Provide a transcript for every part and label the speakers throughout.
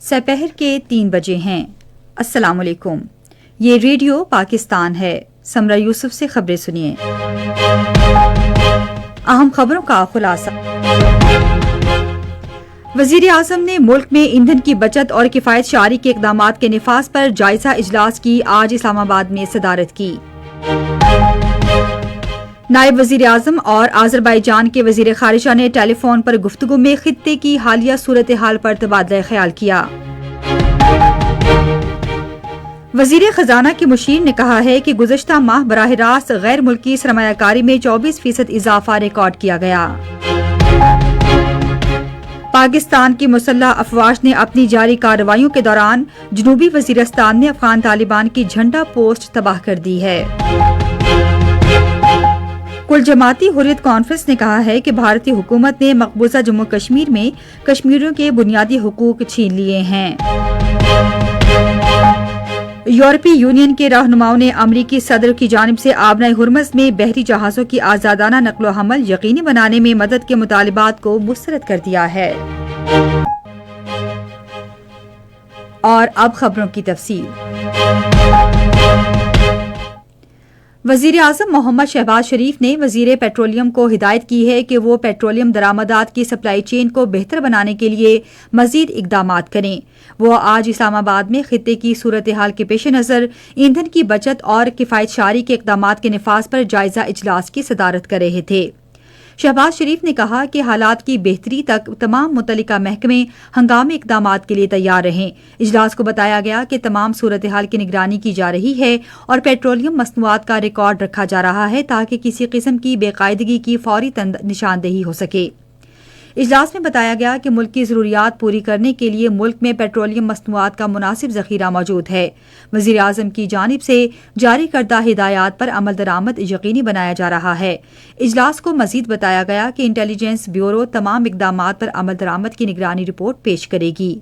Speaker 1: سپہر کے 3 بجے ہیں۔ السلام علیکم، یہ ریڈیو پاکستان ہے۔ سمرہ یوسف سے خبریں سنیے۔ اہم خبروں کا خلاصہ۔ وزیر اعظم نے ملک میں ایندھن کی بچت اور کفایت شعاری کے اقدامات کے نفاذ پر جائزہ اجلاس کی آج اسلام آباد میں صدارت کی۔ نائب وزیر اعظم اور آذربائیجان کے وزیر خارجہ نے ٹیلی فون پر گفتگو میں خطے کی حالیہ صورتحال پر تبادلہ خیال کیا۔ وزیر خزانہ کے مشیر نے کہا ہے کہ گزشتہ ماہ براہ راست غیر ملکی سرمایہ کاری میں 24% اضافہ ریکارڈ کیا گیا۔ پاکستان کی مسلح افواج نے اپنی جاری کارروائیوں کے دوران جنوبی وزیرستان میں افغان طالبان کی جھنڈا پوسٹ تباہ کر دی ہے۔ کل جماعتی حریت کانفرنس نے کہا ہے کہ بھارتی حکومت نے مقبوضہ جموں کشمیر میں کشمیریوں کے بنیادی حقوق چھین لیے ہیں۔ یورپی یونین کے رہنماؤں نے امریکی صدر کی جانب سے آبنائے ہرمز میں بحری جہازوں کی آزادانہ نقل و حمل یقینی بنانے میں مدد کے مطالبات کو مسترد کر دیا ہے۔ اور اب خبروں کی تفصیل۔ وزیر اعظم محمد شہباز شریف نے وزیر پیٹرولیم کو ہدایت کی ہے کہ وہ پیٹرولیم درآمدات کی سپلائی چین کو بہتر بنانے کے لیے مزید اقدامات کریں۔ وہ آج اسلام آباد میں خطے کی صورتحال کے پیش نظر ایندھن کی بچت اور کفایت شعاری کے اقدامات کے نفاذ پر جائزہ اجلاس کی صدارت کر رہے تھے۔ شہباز شریف نے کہا کہ حالات کی بہتری تک تمام متعلقہ محکمے ہنگامی اقدامات کے لیے تیار رہیں۔ اجلاس کو بتایا گیا کہ تمام صورتحال کی نگرانی کی جا رہی ہے اور پیٹرولیم مصنوعات کا ریکارڈ رکھا جا رہا ہے تاکہ کسی قسم کی بے قاعدگی کی فوری نشاندہی ہو سکے۔ اجلاس میں بتایا گیا کہ ملک کی ضروریات پوری کرنے کے لیے ملک میں پیٹرولیم مصنوعات کا مناسب ذخیرہ موجود ہے۔ وزیر اعظم کی جانب سے جاری کردہ ہدایات پر عمل درآمد یقینی بنایا جا رہا ہے۔ اجلاس کو مزید بتایا گیا کہ انٹیلیجنس بیورو تمام اقدامات پر عمل درآمد کی نگرانی رپورٹ پیش کرے گی۔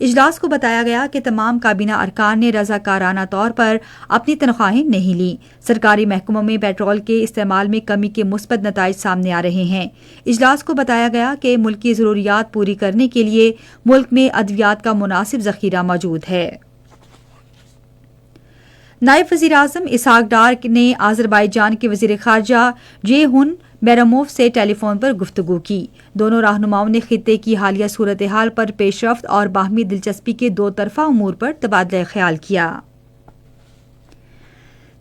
Speaker 1: اجلاس کو بتایا گیا کہ تمام کابینہ ارکان نے رضاکارانہ طور پر اپنی تنخواہیں نہیں لیں۔ سرکاری محکموں میں پیٹرول کے استعمال میں کمی کے مثبت نتائج سامنے آ رہے ہیں۔ اجلاس کو بتایا گیا کہ ملکی ضروریات پوری کرنے کے لیے ملک میں ادویات کا مناسب ذخیرہ موجود ہے۔ نائب وزیر اعظم اسحاق ڈار نے آذربائیجان کے وزیر خارجہ جیہون بیراموف سے ٹیلی فون پر گفتگو کی۔ دونوں رہنماؤں نے خطے کی حالیہ صورتحال پر پیش رفت اور باہمی دلچسپی کے دو طرفہ امور پر تبادلہ خیال کیا۔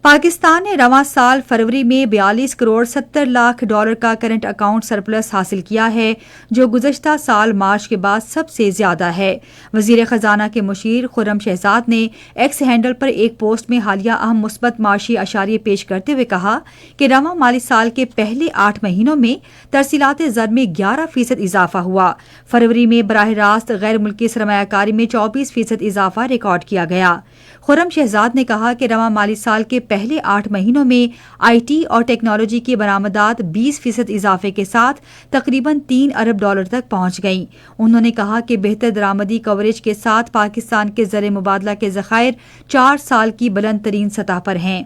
Speaker 1: پاکستان نے رواں سال فروری میں 42 کروڑ 70 لاکھ ڈالر کا کرنٹ اکاؤنٹ سرپلس حاصل کیا ہے، جو گزشتہ سال مارچ کے بعد سب سے زیادہ ہے۔ وزیر خزانہ کے مشیر خرم شہزاد نے ایکس ہینڈل پر ایک پوسٹ میں حالیہ اہم مثبت معاشی اشاریے پیش کرتے ہوئے کہا کہ رواں مالی سال کے پہلے 8 مہینوں میں ترسیلات زر میں 11% اضافہ ہوا۔ فروری میں براہ راست غیر ملکی سرمایہ کاری میں 24% اضافہ ریکارڈ کیا گیا۔ خرم شہزاد نے کہا کہ رواں مالی سال کے پہلے 8 مہینوں میں آئی ٹی اور ٹیکنالوجی کی برآمدات 20% اضافے کے ساتھ تقریباً 3 ارب ڈالر تک پہنچ گئیں۔ انہوں نے کہا کہ بہتر درآمدی کوریج کے ساتھ پاکستان کے زر مبادلہ کے ذخائر 4 سال کی بلند ترین سطح پر ہیں۔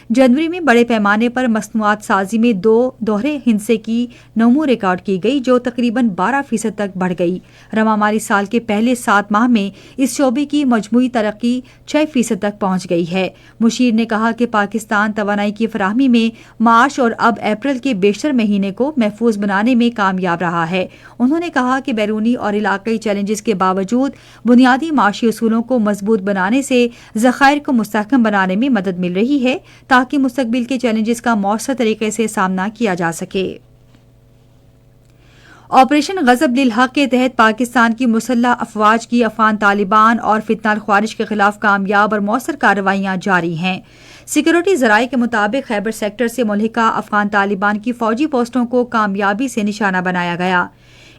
Speaker 1: جنوری میں بڑے پیمانے پر مصنوعات سازی میں دوہرے ہندسے کی نمو ریکارڈ کی گئی، جو تقریباً 12% تک بڑھ گئی۔ رواں مالی سال کے پہلے 7 ماہ میں اس شعبے کی مجموعی ترقی 6% تک پہنچ گئی ہے۔ مشیر نے کہا کہ پاکستان توانائی کی فراہمی میں مارچ اور اب اپریل کے بیشتر مہینے کو محفوظ بنانے میں کامیاب رہا ہے۔ انہوں نے کہا کہ بیرونی اور علاقائی چیلنجز کے باوجود بنیادی معاشی اصولوں کو مضبوط بنانے سے ذخائر کو مستحکم بنانے میں مدد مل رہی ہے تاکہ مستقبل کے چیلنجز کا مؤثر طریقے سے سامنا کیا جا سکے۔ آپریشن غضب للحق کے تحت پاکستان کی مسلح افواج کی افغان طالبان اور فتنہ خوارج کے خلاف کامیاب اور مؤثر کارروائیاں جاری ہیں۔ سیکورٹی ذرائع کے مطابق خیبر سیکٹر سے ملحقہ افغان طالبان کی فوجی پوسٹوں کو کامیابی سے نشانہ بنایا گیا۔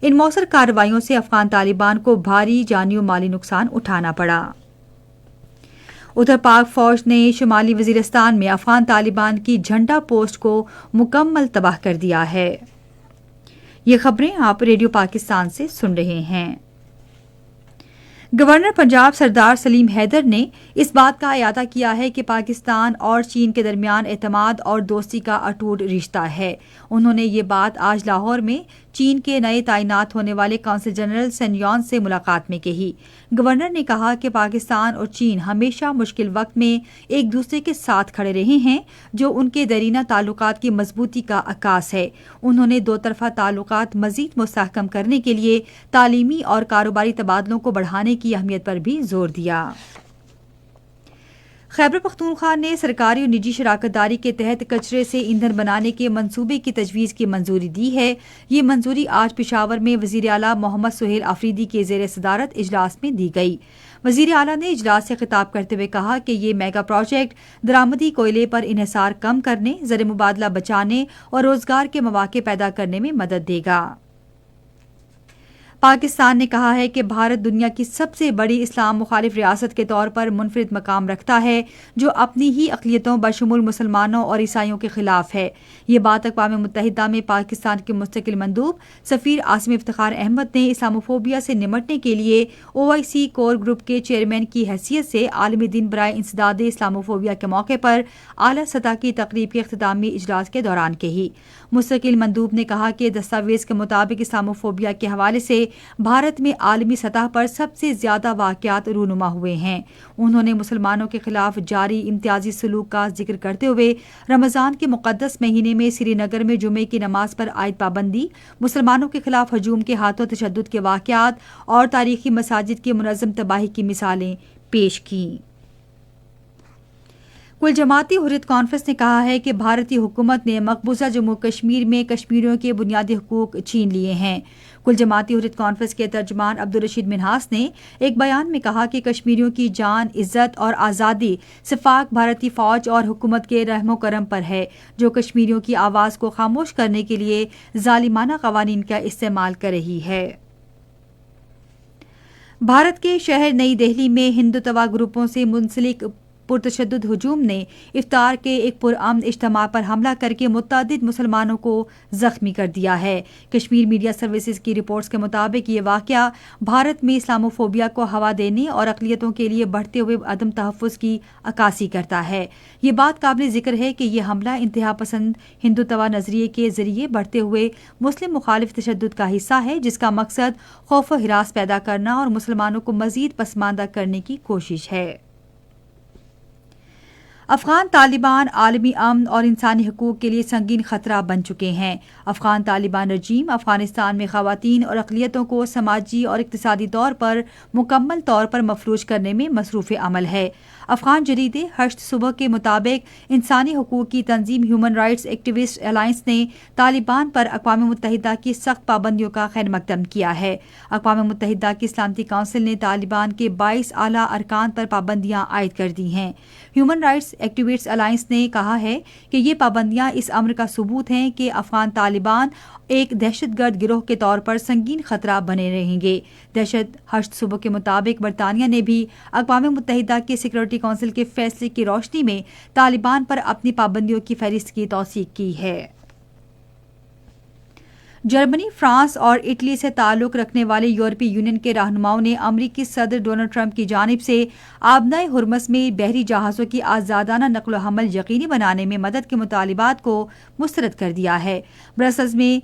Speaker 1: ان مؤثر کارروائیوں سے افغان طالبان کو بھاری جانی و مالی نقصان اٹھانا پڑا۔ ادھر پاک فوج نے شمالی وزیرستان میں افغان طالبان کی جھنڈا پوسٹ کو مکمل تباہ کر دیا ہے۔ یہ خبریں آپ ریڈیو پاکستان سے سن رہے ہیں۔ گورنر پنجاب سردار سلیم حیدر نے اس بات کا اعادہ کیا ہے کہ پاکستان اور چین کے درمیان اعتماد اور دوستی کا اٹوٹ رشتہ ہے۔ انہوں نے یہ بات آج لاہور میں چین کے نئے تعینات ہونے والے کونسل جنرل سن یون سے ملاقات میں کہی۔ گورنر نے کہا کہ پاکستان اور چین ہمیشہ مشکل وقت میں ایک دوسرے کے ساتھ کھڑے رہے ہیں، جو ان کے دیرینہ تعلقات کی مضبوطی کا عکاس ہے۔ انہوں نے دو طرفہ تعلقات مزید مستحکم کرنے کے لیے تعلیمی اور کاروباری تبادلوں کو بڑھانے کی اہمیت پر بھی زور دیا۔ خیبر پختونخوا نے سرکاری اور نجی شراکت داری کے تحت کچرے سے ایندھن بنانے کے منصوبے کی تجویز کی منظوری دی ہے۔ یہ منظوری آج پشاور میں وزیر اعلیٰ محمد سہیل آفریدی کے زیر صدارت اجلاس میں دی گئی۔ وزیر اعلیٰ نے اجلاس سے خطاب کرتے ہوئے کہا کہ یہ میگا پروجیکٹ درآمدی کوئلے پر انحصار کم کرنے، زر مبادلہ بچانے اور روزگار کے مواقع پیدا کرنے میں مدد دے گا۔ پاکستان نے کہا ہے کہ بھارت دنیا کی سب سے بڑی اسلام مخالف ریاست کے طور پر منفرد مقام رکھتا ہے، جو اپنی ہی اقلیتوں بشمول مسلمانوں اور عیسائیوں کے خلاف ہے۔ یہ بات اقوام متحدہ میں پاکستان کے مستقل مندوب سفیر عاصم افتخار احمد نے اسلاموفوبیا سے نمٹنے کے لیے OIC کور گروپ کے چیئرمین کی حیثیت سے عالمی دن برائے انسداد اسلاموفوبیا کے موقع پر اعلیٰ سطح کی تقریب کے اختتامی اجلاس کے دوران کہی۔ مستقل مندوب نے کہا کہ دستاویز کے مطابق اسلاموفوبیا کے حوالے سے بھارت میں عالمی سطح پر سب سے زیادہ واقعات رونما ہوئے ہیں۔ انہوں نے مسلمانوں کے خلاف جاری امتیازی سلوک کا ذکر کرتے ہوئے رمضان کے مقدس مہینے میں سری نگر میں جمعے کی نماز پر عائد پابندی، مسلمانوں کے خلاف ہجوم کے ہاتھوں تشدد کے واقعات اور تاریخی مساجد کی منظم تباہی کی مثالیں پیش کیں۔ کل جماعتی حریت کانفرنس نے کہا ہے کہ بھارتی حکومت نے مقبوضہ جموں کشمیر میں کشمیریوں کے بنیادی حقوق چھین لیے ہیں۔ کل جماعتی حریت کانفرنس کے ترجمان عبدالرشید منہاس نے ایک بیان میں کہا کہ کشمیریوں کی جان، عزت اور آزادی صفاق بھارتی فوج اور حکومت کے رحم و کرم پر ہے، جو کشمیریوں کی آواز کو خاموش کرنے کے لیے ظالمانہ قوانین کا استعمال کر رہی ہے۔ بھارت کے شہر نئی دہلی میں ہندوتوا گروپوں سے منسلک پرتشدد ہجوم نے افطار کے ایک پرامن اجتماع پر حملہ کر کے متعدد مسلمانوں کو زخمی کر دیا ہے۔ کشمیر میڈیا سروسز کی رپورٹس کے مطابق یہ واقعہ بھارت میں اسلاموفوبیا کو ہوا دینے اور اقلیتوں کے لیے بڑھتے ہوئے عدم تحفظ کی عکاسی کرتا ہے۔ یہ بات قابل ذکر ہے کہ یہ حملہ انتہا پسند ہندوتوا نظریے کے ذریعے بڑھتے ہوئے مسلم مخالف تشدد کا حصہ ہے، جس کا مقصد خوف و ہراس پیدا کرنا اور مسلمانوں کو مزید پسماندہ کرنے کی کوشش ہے۔ افغان طالبان عالمی امن اور انسانی حقوق کے لیے سنگین خطرہ بن چکے ہیں۔ افغان طالبان رجیم افغانستان میں خواتین اور اقلیتوں کو سماجی اور اقتصادی طور پر مکمل طور پر مفلوج کرنے میں مصروف عمل ہے۔ افغان جریدے ہشت صبح کے مطابق انسانی حقوق کی تنظیم ہیومن رائٹس ایکٹیوسٹ الائنس نے طالبان پر اقوام متحدہ کی سخت پابندیوں کا خیر مقدم کیا ہے۔ اقوام متحدہ کی سلامتی کونسل نے طالبان کے 22 اعلیٰ ارکان پر پابندیاں عائد کر دی ہیں۔ ہیومن رائٹس ایکٹیوسٹ الائنس نے کہا ہے کہ یہ پابندیاں اس امر کا ثبوت ہیں کہ افغان طالبان ایک دہشت گرد گروہ کے طور پر سنگین خطرہ بنے رہیں گے۔ دہشت ہشت صبح کے مطابق برطانیہ نے بھی اقوام متحدہ کے سیکورٹی کونسل کے فیصلے کی روشنی میں طالبان پر اپنی پابندیوں کی فہرست کی توثیق کی ہے۔ جرمنی، فرانس اور اٹلی سے تعلق رکھنے والے یورپی یونین کے رہنماؤں نے امریکی صدر ڈونلڈ ٹرمپ کی جانب سے آبنائے ہرمز میں بحری جہازوں کی آزادانہ نقل و حمل یقینی بنانے میں مدد کے مطالبات کو مسترد کر دیا ہے۔ برسلز میں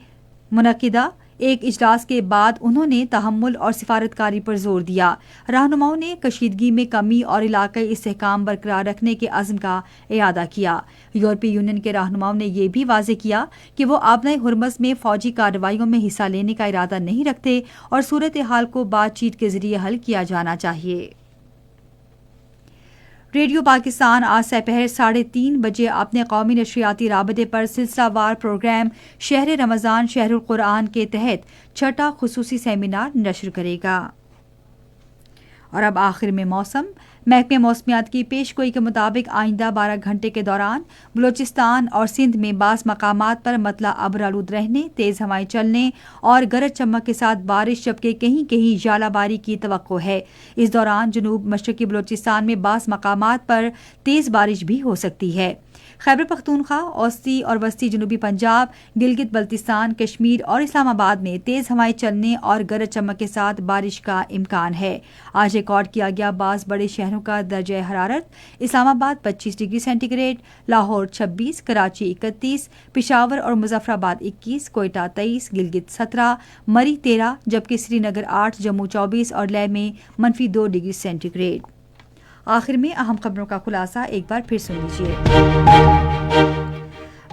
Speaker 1: منعقدہ ایک اجلاس کے بعد انہوں نے تحمل اور سفارتکاری پر زور دیا۔ رہنماؤں نے کشیدگی میں کمی اور علاقائی استحکام برقرار رکھنے کے عزم کا اعادہ کیا۔ یورپی یونین کے رہنماؤں نے یہ بھی واضح کیا کہ وہ آبنائے ہرمز میں فوجی کارروائیوں میں حصہ لینے کا ارادہ نہیں رکھتے اور صورتحال کو بات چیت کے ذریعے حل کیا جانا چاہیے۔ ریڈیو پاکستان آج سپہر 3:30 بجے اپنے قومی نشریاتی رابطے پر سلسلہ وار پروگرام شہر رمضان شہر القرآن کے تحت 6واں خصوصی سیمینار نشر کرے گا۔ اور اب آخر میں موسم۔ محکمہ موسمیات کی پیش گوئی کے مطابق آئندہ 12 گھنٹے کے دوران بلوچستان اور سندھ میں بعض مقامات پر مطلع ابر آلود رہنے، تیز ہوائیں چلنے اور گرج چمک کے ساتھ بارش، جبکہ کہیں کہیں ژالہ باری کی توقع ہے۔ اس دوران جنوب مشرقی بلوچستان میں بعض مقامات پر تیز بارش بھی ہو سکتی ہے۔ خیبر پختونخوا، اوسطی اور وسطی جنوبی پنجاب، گلگت بلتستان، کشمیر اور اسلام آباد میں تیز ہوائیں چلنے اور گرج چمک کے ساتھ بارش کا امکان ہے۔ آج ریکارڈ کیا گیا بعض بڑے شہروں شہروں کا درجہ حرارت: Islamabad 25 degree centigrade, Lahore 26، Karachi 31، Peshawar اور مظفر آباد 21، کوئٹہ 23، گلگت 17، مری 13، جبکہ سری نگر 8، جموں 24 اور لیہ میں -2 ڈگری سینٹی گریڈ۔ آخر میں اہم خبروں کا خلاصہ ایک بار پھر سن لیجیے۔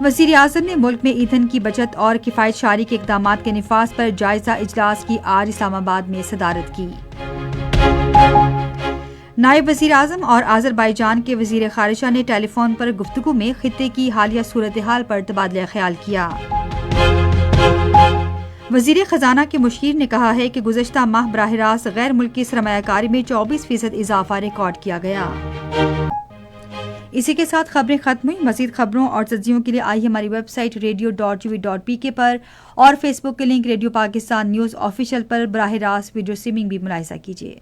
Speaker 1: وزیر اعظم نے ملک میں ایندھن کی بچت اور کفایت شعاری کے اقدامات کے نفاذ پر جائزہ اجلاس کی آج اسلام آباد میں صدارت کی۔ نائب وزیر اعظم اور آذربائیجان کے وزیر خارجہ نے ٹیلی فون پر گفتگو میں خطے کی حالیہ صورتحال پر تبادلہ خیال کیا۔ وزیر خزانہ کے مشیر نے کہا ہے کہ گزشتہ ماہ براہ راست غیر ملکی سرمایہ کاری میں 24% اضافہ ریکارڈ کیا گیا۔ اسی کے ساتھ خبریں ختم ہوئیں۔ مزید خبروں اور تجزیوں کے لیے آئیے ہماری ویب سائٹ radio.tv.pk پر اور فیس بک کے link radio Pakistan news official پر براہ راست ویڈیو اسٹریمنگ بھی ملاحظہ کیجیے۔